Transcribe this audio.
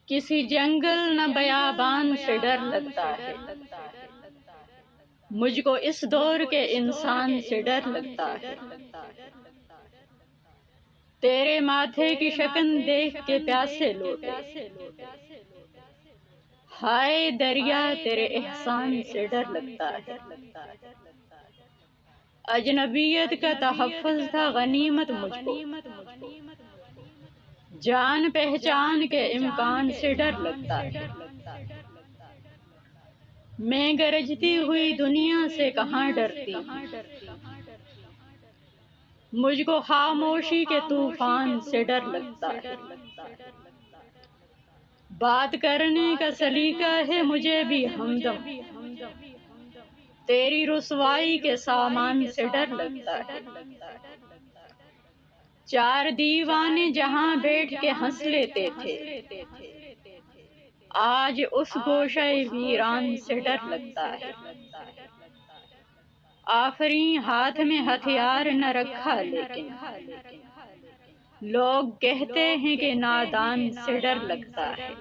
किसी जंगल न बयाबान से डर लगता है। मुझको इस दौर के इंसान से डर लगता है। तेरे माथे की शक्ल देख के प्यासे लौटे। हाय दरिया तेरे एहसान से डर लगता है। अजनबियत का तहफ़्फ़ुज़ था गनीमत मुझको, जान पहचान के इम्कान से डर लगता है। मैं गरजती हुई दुनिया से कहाँ डरती हूँ, मुझको खामोशी के तूफान से डर लगता है। बात करने का सलीका है मुझे भी हमदम, तेरी रुसवाई के सामान से डर लगता है। चार दीवाने जहाँ बैठ के हंस लेते थे, आज उस गोशे वीरान से डर लगता है। आखिरी हाथ में हथियार न रखा, लेकिन लोग कहते हैं कि नादान से डर लगता है।